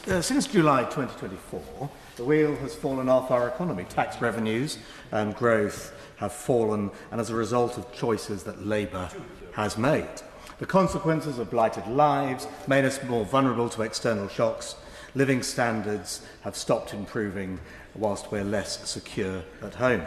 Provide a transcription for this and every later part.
Since July 2024, the wheel has fallen off our economy. Tax revenues and growth have fallen, and as a result of choices that Labour has made. The consequences of blighted lives made us more vulnerable to external shocks. Living standards have stopped improving whilst we're less secure at home.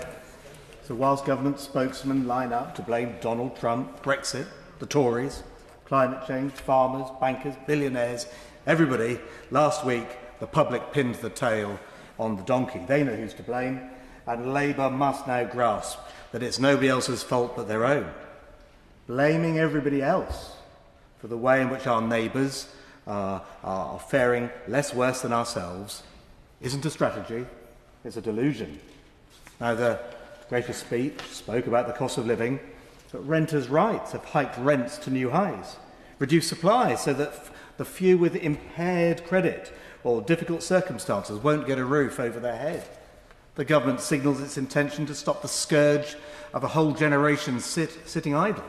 So whilst government spokesmen line up to blame Donald Trump, Brexit, the Tories, climate change, farmers, bankers, billionaires, everybody, last week the public pinned the tail on the donkey. They know who's to blame, and Labour must now grasp that it's nobody else's fault but their own. Blaming everybody else for the way in which our neighbours are faring less worse than ourselves isn't a strategy, it's a delusion. Now, the gracious speech spoke about the cost of living, but renters' rights have hiked rents to new highs, reduced supply so that the few with impaired credit or difficult circumstances won't get a roof over their head. The government signals its intention to stop the scourge of a whole generation sitting idle.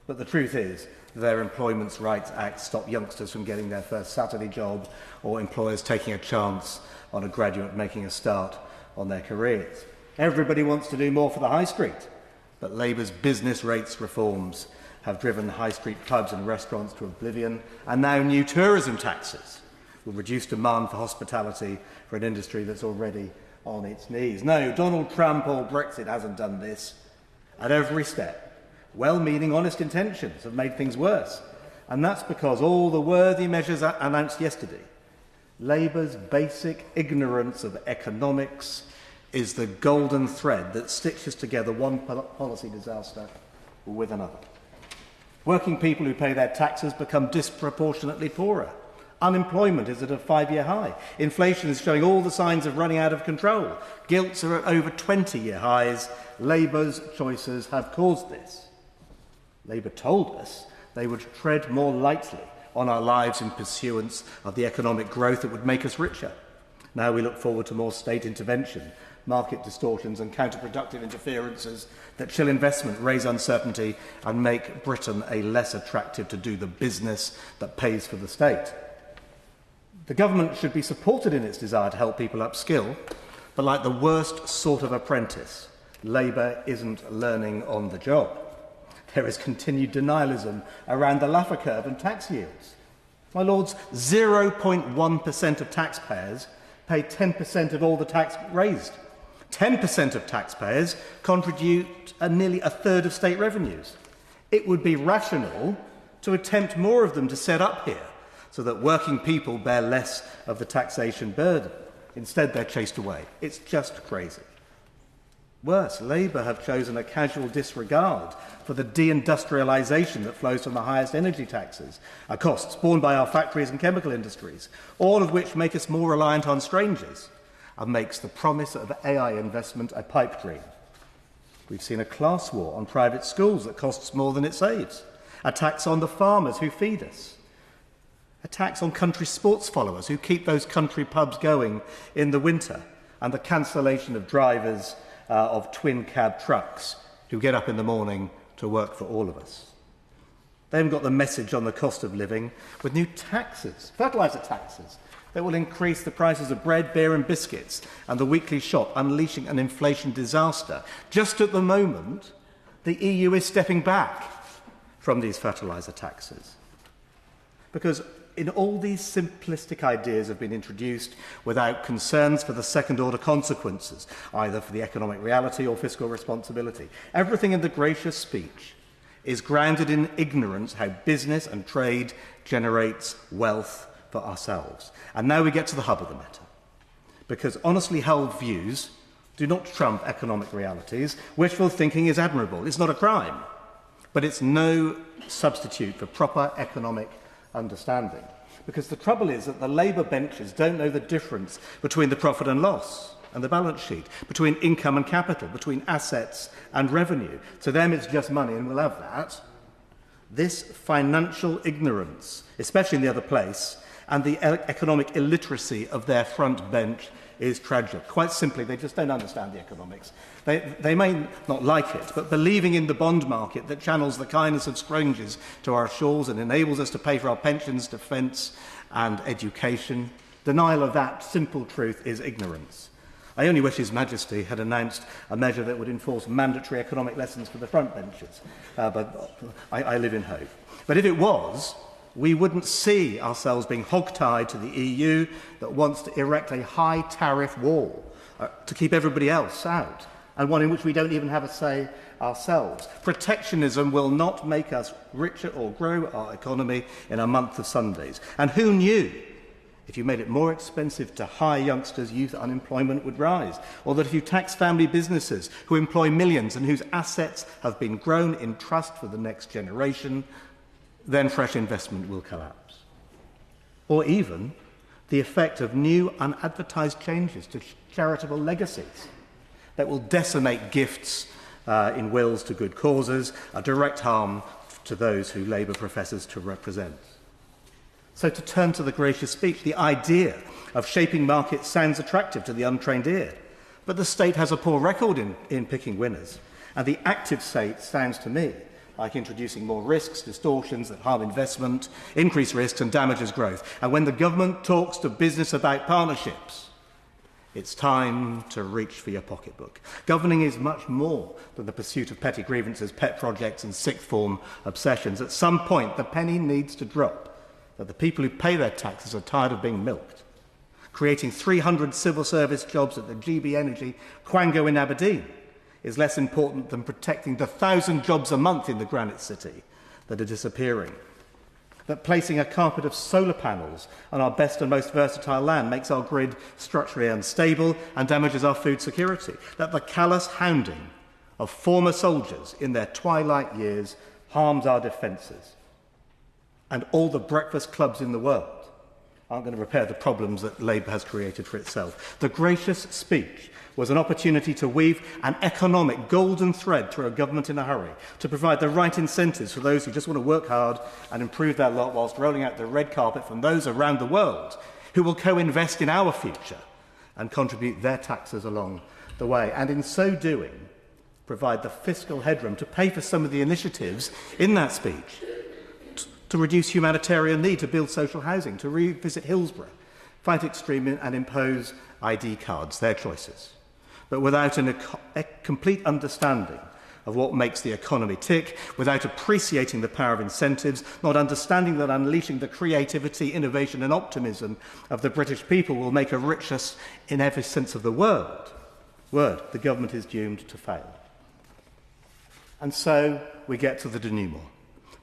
But the truth is, their Employment Rights Act stop youngsters from getting their first Saturday job or employers taking a chance on a graduate making a start on their careers. Everybody wants to do more for the high street, but Labour's business rates reforms have driven high street pubs and restaurants to oblivion, and now new tourism taxes will reduce demand for hospitality for an industry that's already on its knees. No, Donald Trump or Brexit hasn't done this. At every step, well-meaning, honest intentions have made things worse, and that's because all the worthy measures announced yesterday, Labour's basic ignorance of economics is the golden thread that stitches together one policy disaster with another. Working people who pay their taxes become disproportionately poorer. Unemployment is at a 5-year high. Inflation is showing all the signs of running out of control. Gilts are at over 20-year highs. Labour's choices have caused this. Labour told us they would tread more lightly on our lives in pursuance of the economic growth that would make us richer. Now we look forward to more state intervention, market distortions and counterproductive interferences that chill investment, raise uncertainty and make Britain a less attractive to do the business that pays for the state. The government should be supported in its desire to help people upskill, but like the worst sort of apprentice, Labour isn't learning on the job. There is continued denialism around the Laffer curve and tax yields. My lords, 0.1% of taxpayers pay 10% of all the tax raised. 10% of taxpayers contribute nearly a third of state revenues. It would be rational to attempt more of them to set up here so that working people bear less of the taxation burden. Instead, they're chased away. It's just crazy. Worse, Labour have chosen a casual disregard for the deindustrialisation that flows from the highest energy taxes, costs borne by our factories and chemical industries, all of which make us more reliant on strangers and makes the promise of AI investment a pipe dream. We've seen a class war on private schools that costs more than it saves, a tax on the farmers who feed us, a tax on country sports followers who keep those country pubs going in the winter, and the cancellation of drivers of twin cab trucks who get up in the morning to work for all of us. They haven't got the message on the cost of living with new taxes, fertiliser taxes, that will increase the prices of bread, beer and biscuits and the weekly shop, unleashing an inflation disaster. Just at the moment, the EU is stepping back from these fertiliser taxes. Because in all these simplistic ideas have been introduced without concerns for the second-order consequences, either for the economic reality or fiscal responsibility. Everything in the gracious speech is grounded in ignorance how business and trade generates wealth for ourselves. And now we get to the hub of the matter. Because honestly held views do not trump economic realities. Wishful thinking is admirable. It's not a crime. But it's no substitute for proper economic understanding. Because the trouble is that the Labour benches don't know the difference between the profit and loss and the balance sheet, between income and capital, between assets and revenue. To them it's just money and we'll have that. This financial ignorance, especially in the other place, and the economic illiteracy of their front bench is tragic. Quite simply, they just don't understand the economics. They may not like it, but believing in the bond market that channels the kindness of strangers to our shores and enables us to pay for our pensions, defence and education Denial of that simple truth is ignorance. I only wish His Majesty had announced a measure that would enforce mandatory economic lessons for the front benches, but I live in hope. But if it was, we wouldn't see ourselves being hogtied to the EU that wants to erect a high tariff wall to keep everybody else out, and one in which we don't even have a say ourselves. Protectionism will not make us richer or grow our economy in a month of Sundays. And who knew if you made it more expensive to hire youngsters, youth unemployment would rise, or that if you tax family businesses who employ millions and whose assets have been grown in trust for the next generation, then fresh investment will collapse. Or even the effect of new unadvertised changes to charitable legacies that will decimate gifts in wills to good causes, a direct harm to those who Labour professes to represent. So to turn to the gracious speech, the idea of shaping markets sounds attractive to the untrained ear, but the state has a poor record in picking winners, and the active state sounds to me like introducing more risks, distortions that harm investment, increase risks and damages growth. And when the government talks to business about partnerships, it's time to reach for your pocketbook. Governing is much more than the pursuit of petty grievances, pet projects and sixth form obsessions. At some point, the penny needs to drop that the people who pay their taxes are tired of being milked. Creating 300 civil service jobs at the GB Energy Quango in Aberdeen is less important than protecting the 1,000 jobs a month in the Granite City that are disappearing. That placing a carpet of solar panels on our best and most versatile land makes our grid structurally unstable and damages our food security. That the callous hounding of former soldiers in their twilight years harms our defences. And all the breakfast clubs in the world aren't going to repair the problems that Labour has created for itself. The gracious speech was an opportunity to weave an economic golden thread through a government in a hurry, to provide the right incentives for those who just want to work hard and improve their lot whilst rolling out the red carpet from those around the world who will co-invest in our future and contribute their taxes along the way. And in so doing, provide the fiscal headroom to pay for some of the initiatives in that speech, to reduce humanitarian need, to build social housing, to revisit Hillsborough, fight extremism and impose ID cards, their choices. But without a complete understanding of what makes the economy tick, without appreciating the power of incentives, not understanding that unleashing the creativity, innovation and optimism of the British people will make a richer in every sense of the word, the government is doomed to fail. And so we get to the denouement.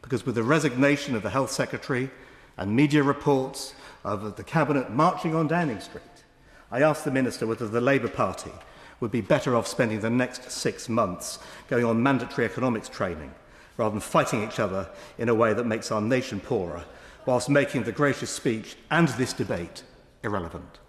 Because with the resignation of the Health Secretary and media reports of the Cabinet marching on Downing Street, I asked the Minister whether the Labour Party would be better off spending the next 6 months going on mandatory economics training rather than fighting each other in a way that makes our nation poorer, whilst making the gracious speech and this debate irrelevant.